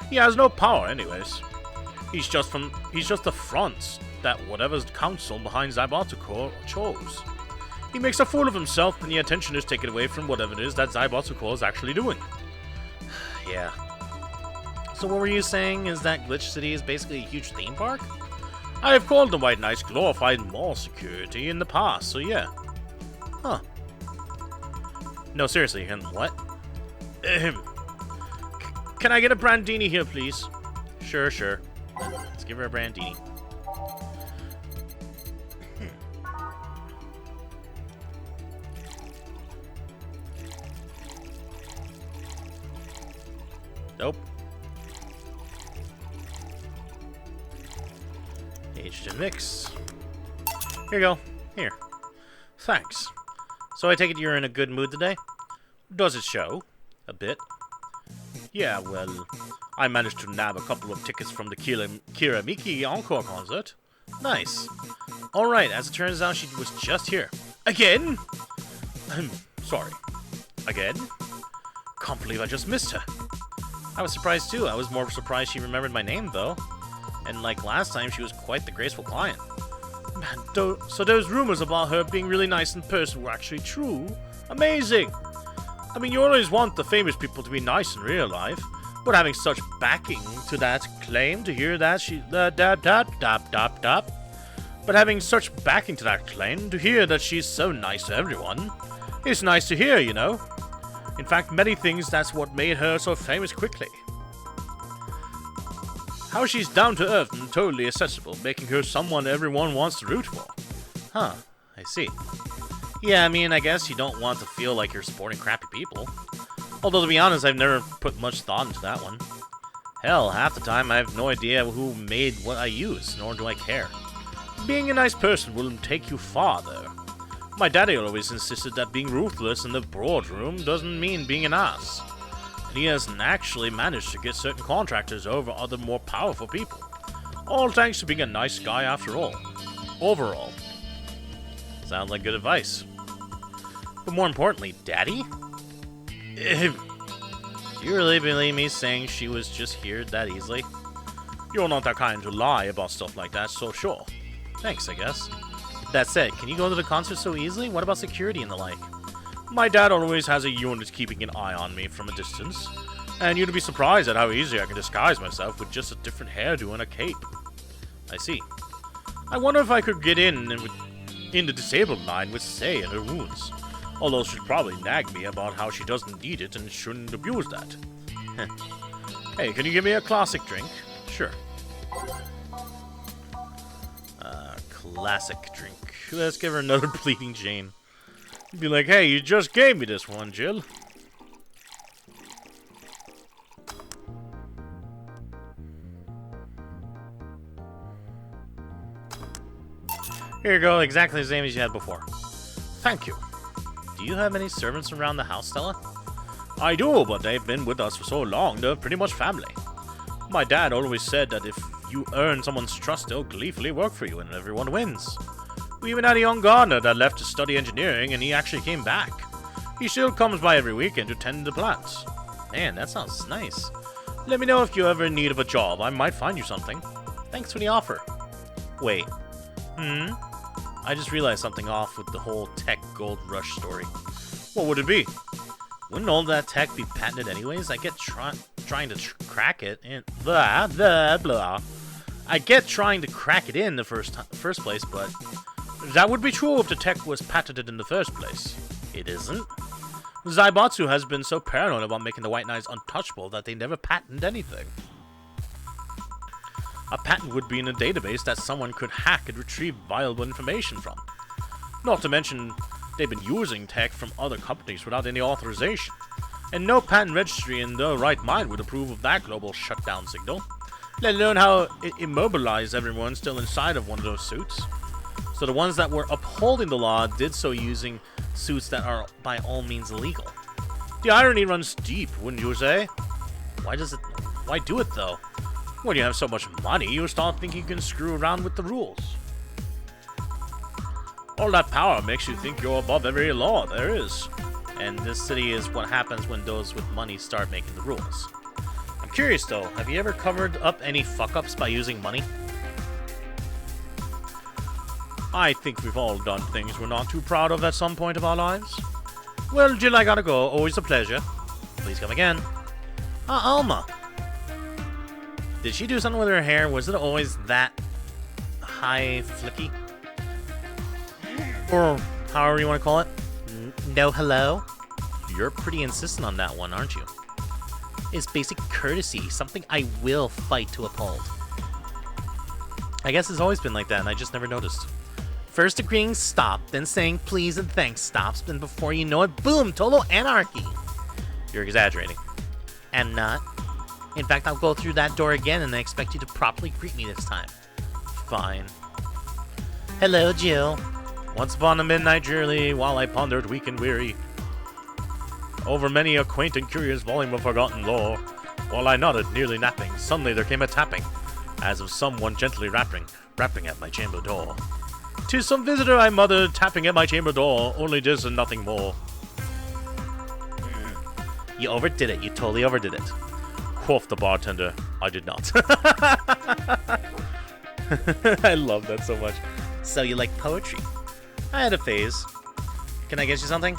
He has no power anyways. He's just the front that whatever council behind Zyboticor chose. He makes a fool of himself and the attention is taken away from whatever it is that Zyboticor is actually doing. Yeah. So what were you saying is that Glitch City is basically a huge theme park? I have called the White Knights glorified mall security in the past, so yeah. Huh. No, seriously, and what? Can I get a Brandini here, please? Sure. Let's give her a Brandini. Nope. Aged and mix. Here you go. Here. Thanks. So I take it you're in a good mood today? Does it show? A bit. Yeah, well, I managed to nab a couple of tickets from the Kira Miki Encore concert. Nice. Alright, as it turns out, she was just here. Again? Sorry. Again? Can't believe I just missed her. I was surprised too. I was more surprised she remembered my name, though. And like last time, she was quite the graceful client. Man, so those rumors about her being really nice in person were actually true? Amazing! I mean, you always want the famous people to be nice in real life, but having such backing to that claim to hear that But having such backing to that claim to hear that she's so nice to everyone, it's nice to hear, you know? In fact, many things that's what made her so famous quickly. How she's down to earth and totally accessible, making her someone everyone wants to root for. Huh, I see. Yeah, I mean, I guess you don't want to feel like you're supporting crappy people. Although, to be honest, I've never put much thought into that one. Hell, half the time I have no idea who made what I use, nor do I care. Being a nice person will take you far, though. My daddy always insisted that being ruthless in the boardroom doesn't mean being an ass. And he has actually managed to get certain contractors over other more powerful people. All thanks to being a nice guy after all. overall. Sounds like good advice. But more importantly, Daddy? Do you really believe me saying she was just here that easily? You're not that kind to lie about stuff like that, so sure. Thanks, I guess. That said, can you go to the concert so easily? What about security and the like? My dad always has a unit keeping an eye on me from a distance. And you'd be surprised at how easy I can disguise myself with just a different hairdo and a cape. I see. I wonder if I could get in the disabled line with say in her wounds. Although she'd probably nag me about how she doesn't need it and shouldn't abuse that. Hey, can you give me a classic drink? Sure. Classic drink. Let's give her another bleeding Jane. Be like, hey, you just gave me this one, Jill. Here you go, exactly the same as you had before. Thank you. Do you have any servants around the house, Stella? I do, but they've been with us for so long, they're pretty much family. My dad always said that if you earn someone's trust, they'll gleefully work for you and everyone wins. We even had a young gardener that left to study engineering and he actually came back. He still comes by every weekend to tend the plants. Man, that sounds nice. Let me know if you're ever in need of a job. I might find you something. Thanks for the offer. Wait. I just realized something off with the whole tech gold rush story. What would it be? Wouldn't all that tech be patented anyways? I get trying to crack it and blah blah blah. I get trying to crack it in the first place, but that would be true if the tech was patented in the first place. It isn't. Zaibatsu has been so paranoid about making the White Knights untouchable that they never patent anything. A patent would be in a database that someone could hack and retrieve valuable information from. Not to mention, they've been using tech from other companies without any authorization. And no patent registry in their right mind would approve of that global shutdown signal. Let alone how it immobilized everyone still inside of one of those suits. So the ones that were upholding the law did so using suits that are by all means illegal. The irony runs deep, wouldn't you say? Why do it though? When you have so much money, you start thinking you can screw around with the rules. All that power makes you think you're above every law there is. And this city is what happens when those with money start making the rules. I'm curious though, have you ever covered up any fuck-ups by using money? I think we've all done things we're not too proud of at some point of our lives. Well, Jill, I gotta go. Always a pleasure. Please come again. Alma. Did she do something with her hair? Was it always that high flicky? Or however you want to call it? No hello? You're pretty insistent on that one, aren't you? It's basic courtesy, something I will fight to uphold. I guess it's always been like that and I just never noticed. First agreeing stop, then saying please and thanks stops, then before you know it, boom, total anarchy. You're exaggerating. I'm not. In fact, I'll go through that door again and I expect you to properly greet me this time. Fine. Hello, Jill. Once upon a midnight journey, while I pondered weak and weary over many a quaint and curious volume of forgotten lore, while I nodded, nearly napping, suddenly there came a tapping, as of someone gently rapping at my chamber door. 'Tis some visitor I muttered, tapping at my chamber door, only this and nothing more. You overdid it. You totally overdid it. Quoth the bartender, I did not. I love that so much. So you like poetry? I had a phase. Can I get you something?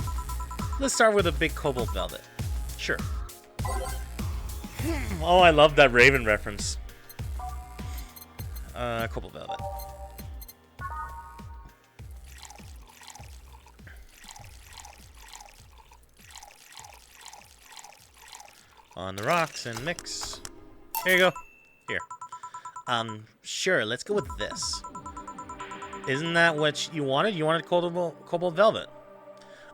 Let's start with a big cobalt velvet. Sure. Oh, I love that Raven reference. Cobalt velvet. On the rocks and mix. Here you go. Here. Sure, let's go with this. Isn't that what you wanted? You wanted cobalt velvet.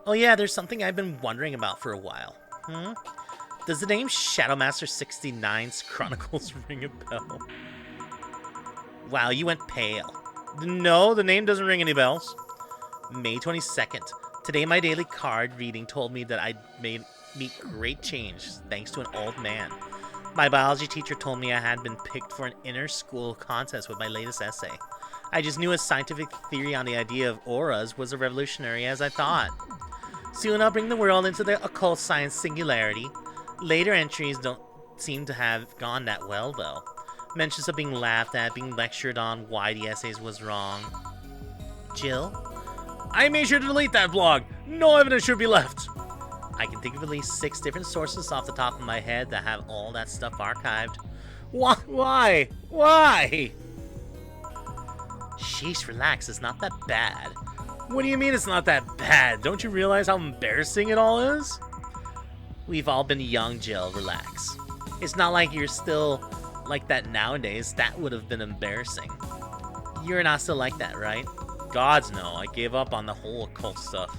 Oh yeah, there's something I've been wondering about for a while. Does the name Shadowmaster 69's Chronicles ring a bell? Wow, you went pale. No, the name doesn't ring any bells. May 22nd. Today my daily card reading told me that I'd meet great change thanks to an old man. My biology teacher told me I had been picked for an inter-school contest with my latest essay. I just knew a scientific theory on the idea of auras was as revolutionary as I thought. Soon I'll bring the world into the occult science singularity. Later entries don't seem to have gone that well, though. Mentions of being laughed at, being lectured on why the essays was wrong. Jill? I made sure to delete that blog. No evidence should be left. I can think of at least 6 different sources off the top of my head that have all that stuff archived. Why? Why? Sheesh, relax, it's not that bad. What do you mean it's not that bad? Don't you realize how embarrassing it all is? We've all been young, Jill, relax. It's not like you're still like that nowadays. That would have been embarrassing. You're not still like that, right? Gods no, I gave up on the whole occult stuff.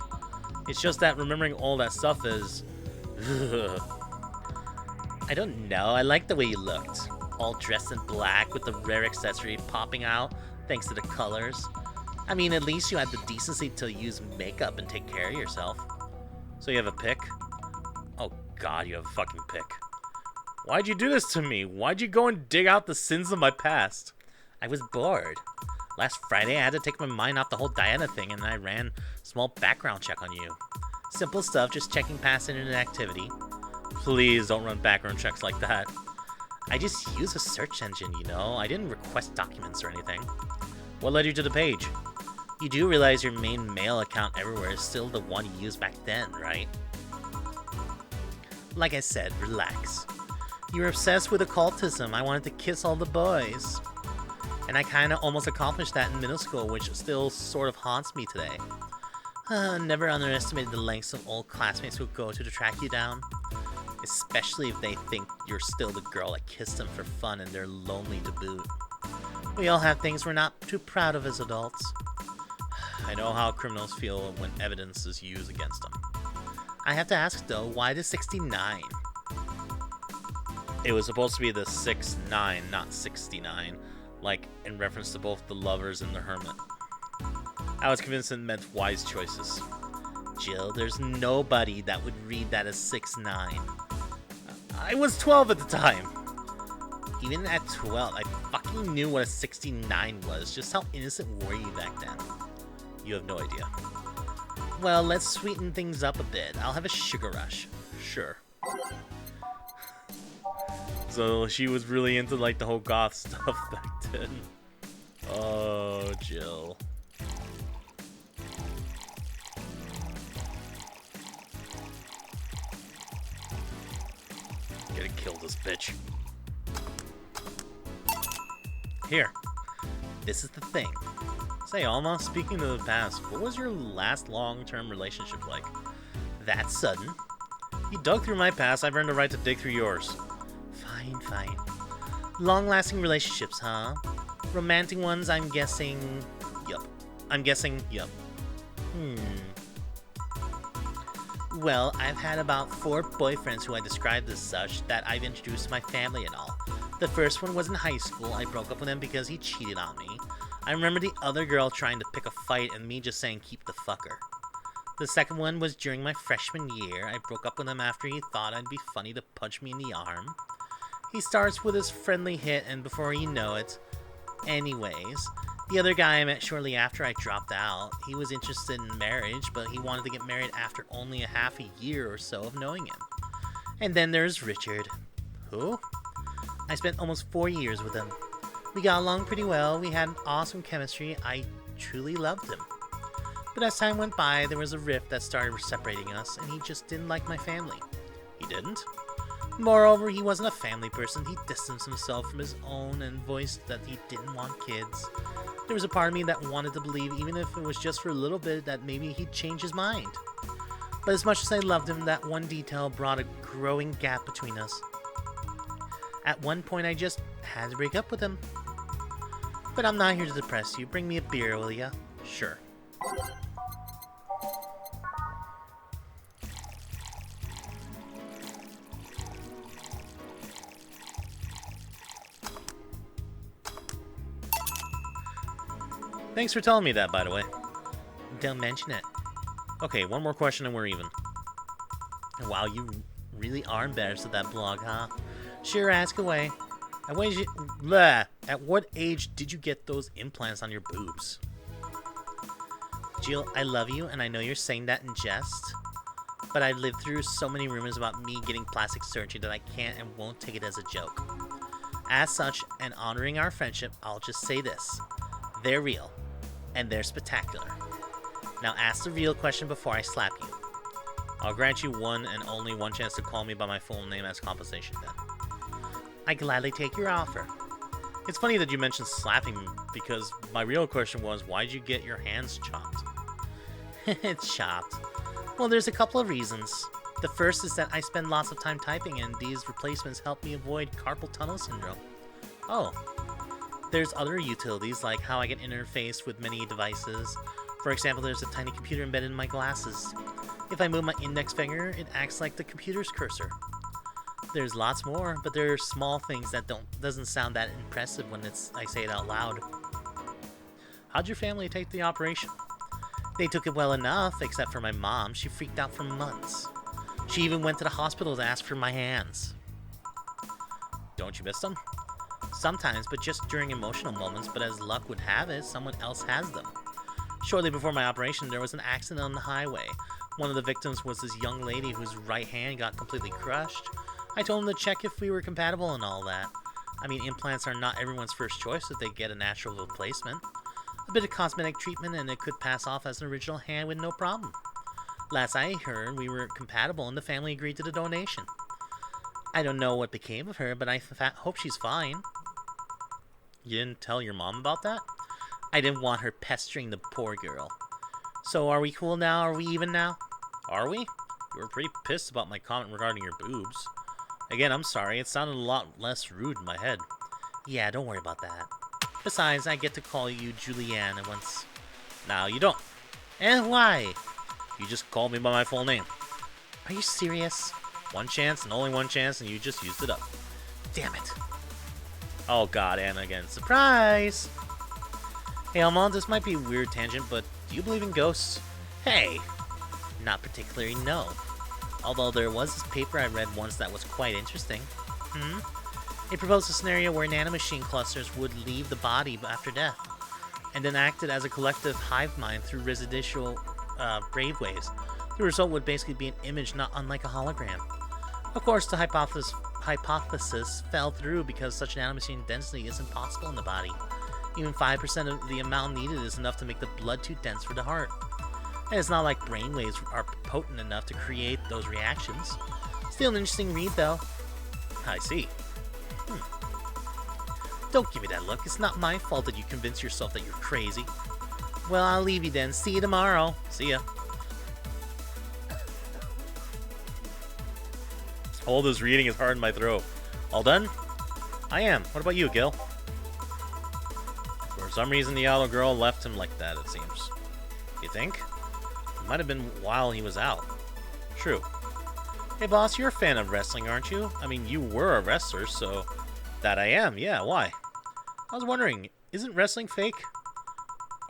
It's just that remembering all that stuff is... I don't know, I like the way you looked. All dressed in black with the rare accessory popping out thanks to the colors. I mean, at least you had the decency to use makeup and take care of yourself. So you have a pick? Oh god, you have a fucking pick. Why'd you do this to me? Why'd you go and dig out the sins of my past? I was bored. Last Friday I had to take my mind off the whole Diana thing and I ran a small background check on you. Simple stuff, just checking past internet activity. Please don't run background checks like that. I just use a search engine, you know? I didn't request documents or anything. What led you to the page? You do realize your main mail account everywhere is still the one you used back then, right? Like I said, relax. You were obsessed with occultism. I wanted to kiss all the boys. And I kinda almost accomplished that in middle school, which still sort of haunts me today. Never underestimated the lengths of old classmates will go to track you down. Especially if they think you're still the girl that kissed them for fun and they're lonely to boot. We all have things we're not too proud of as adults. I know how criminals feel when evidence is used against them. I have to ask though, why the 69? It was supposed to be the 6'9", not 69, like in reference to both the lovers and the hermit. I was convinced it meant wise choices. Jill, there's nobody that would read that as 6'9". I was 12 at the time. Even at 12, I fucking knew what a 69 was. Just how innocent were you back then? You have no idea. Well, let's sweeten things up a bit. I'll have a sugar rush. Sure. So she was really into like the whole goth stuff back then. Oh, Jill. Gotta kill this bitch. Here. This is the thing. Say, Alma, speaking of the past, what was your last long-term relationship like? That sudden? You dug through my past, I've earned the right to dig through yours. Fine, fine. Long-lasting relationships, huh? Romantic ones, I'm guessing... Yup. Yup. Well, I've had about 4 boyfriends who I described as such that I've introduced to my family and all. The first one was in high school. I broke up with him because he cheated on me. I remember the other girl trying to pick a fight and me just saying keep the fucker. The second one was during my freshman year. I broke up with him after he thought I'd be funny to punch me in the arm. He starts with his friendly hit and before you know it... Anyways, the other guy I met shortly after I dropped out. He was interested in marriage, but he wanted to get married after only a half a year or so of knowing him. And then there's Richard. Who? I spent almost 4 years with him. We got along pretty well, we had awesome chemistry, I truly loved him. But as time went by, there was a rift that started separating us, and he just didn't like my family. He didn't? Moreover, he wasn't a family person. He distanced himself from his own and voiced that he didn't want kids. There was a part of me that wanted to believe, even if it was just for a little bit, that maybe he'd change his mind. But as much as I loved him, that one detail brought a growing gap between us. At one point, I just had to break up with him. But I'm not here to depress you. Bring me a beer, will ya? Sure. Thanks for telling me that, by the way. Don't mention it. Okay, one more question and we're even. Wow, you really are embarrassed of that blog, huh? Sure, ask away. At what age did you get those implants on your boobs? Jill, I love you, and I know you're saying that in jest, but I've lived through so many rumors about me getting plastic surgery that I can't and won't take it as a joke. As such, and honoring our friendship, I'll just say this. They're real, and they're spectacular. Now ask the real question before I slap you. I'll grant you one and only one chance to call me by my full name as compensation then. I gladly take your offer. It's funny that you mentioned slapping me, because my real question was, why'd you get your hands chopped? It's chopped. Well, there's a couple of reasons. The first is that I spend lots of time typing, and these replacements help me avoid carpal tunnel syndrome. Oh. There's other utilities, like how I can interface with many devices. For example, there's a tiny computer embedded in my glasses. If I move my index finger, it acts like the computer's cursor. There's lots more, but there are small things that doesn't sound that impressive when I say it out loud. How'd your family take the operation? They took it well enough, except for my mom. She freaked out for months. She even went to the hospital to ask for my hands. Don't you miss them? Sometimes, but just during emotional moments, but as luck would have it, someone else has them. Shortly before my operation, there was an accident on the highway. One of the victims was this young lady whose right hand got completely crushed. I told him to check if we were compatible and all that. I mean, implants are not everyone's first choice if they get a natural replacement. A bit of cosmetic treatment and it could pass off as an original hand with no problem. Last I heard, we were compatible and the family agreed to the donation. I don't know what became of her, but I hope she's fine. You didn't tell your mom about that? I didn't want her pestering the poor girl. So are we cool now? Are we even now? Are we? You were pretty pissed about my comment regarding your boobs. Again, I'm sorry. It sounded a lot less rude in my head. Yeah, don't worry about that. Besides, I get to call you Julianne once. Now you don't. And why? You just called me by my full name. Are you serious? One chance and only one chance, and you just used it up. Damn it. Oh god, Anna again. Surprise! Hey, Almond, this might be a weird tangent, but do you believe in ghosts? Hey! Not particularly, no. Although there was this paper I read once that was quite interesting. It proposed a scenario where nanomachine clusters would leave the body after death, and then acted as a collective hive mind through residual brainwaves. The result would basically be an image not unlike a hologram. Of course, the hypothesis fell through because such nanomachine density isn't possible in the body. Even 5% of the amount needed is enough to make the blood too dense for the heart. And it's not like brainwaves are potent enough to create those reactions. Still an interesting read, though. I see. Don't give me that look. It's not my fault that you convince yourself that you're crazy. Well, I'll leave you then. See you tomorrow. See ya. All this reading is hard in my throat. All done? I am. What about you, Gil? For some reason, the yellow girl left him like that, it seems. You think? It might have been while he was out. True. Hey, boss, you're a fan of wrestling, aren't you? I mean, you were a wrestler, so... That I am, yeah, why? I was wondering, isn't wrestling fake?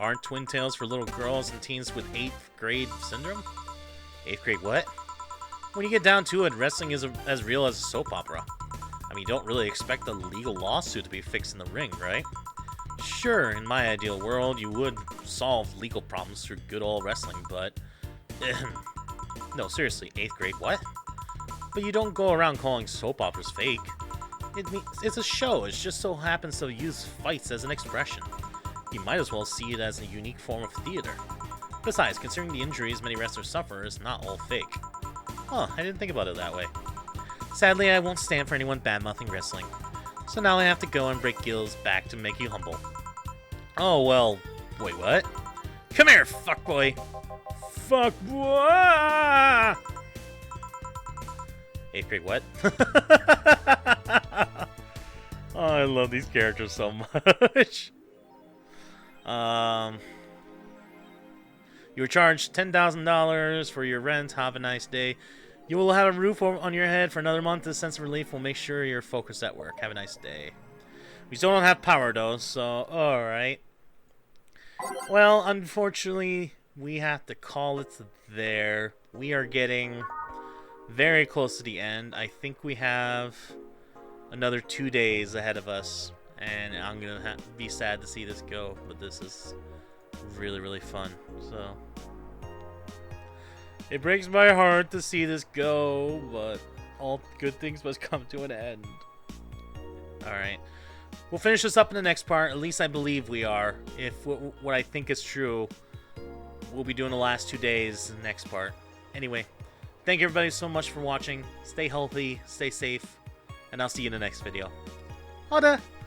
Aren't twin tails for little girls and teens with 8th grade syndrome? 8th grade what? When you get down to it, wrestling is as real as a soap opera. I mean, you don't really expect a legal lawsuit to be fixed in the ring, right? Sure, in my ideal world, you would solve legal problems through good old wrestling, but... No, seriously, 8th grade what? But you don't go around calling soap operas fake. It's a show. It just so happens to use fights as an expression. You might as well see it as a unique form of theater. Besides, considering the injuries many wrestlers suffer, it's not all fake. Huh, I didn't think about it that way. Sadly, I won't stand for anyone bad-mouthing wrestling. So now I have to go and break Gil's back to make you humble. Oh, well, wait, what? Come here, fuckboy! Fuckboy! 8th grade what? Oh, I love these characters so much. You were charged $10,000 for your rent. Have a nice day. You will have a roof on your head for another month. This sense of relief will make sure you're focused at work. Have a nice day. We still don't have power, though, so alright. Well, unfortunately, we have to call it there. We are getting very close to the end. I think we have another 2 days ahead of us, and I'm gonna be sad to see this go, but this is really, really fun. So it breaks my heart to see this go, but all good things must come to an end. Alright. We'll finish this up in the next part. At least I believe we are. If what I think is true, we'll be doing the last 2 days in the next part. Anyway, thank you everybody so much for watching. Stay healthy, stay safe, and I'll see you in the next video. Ha det!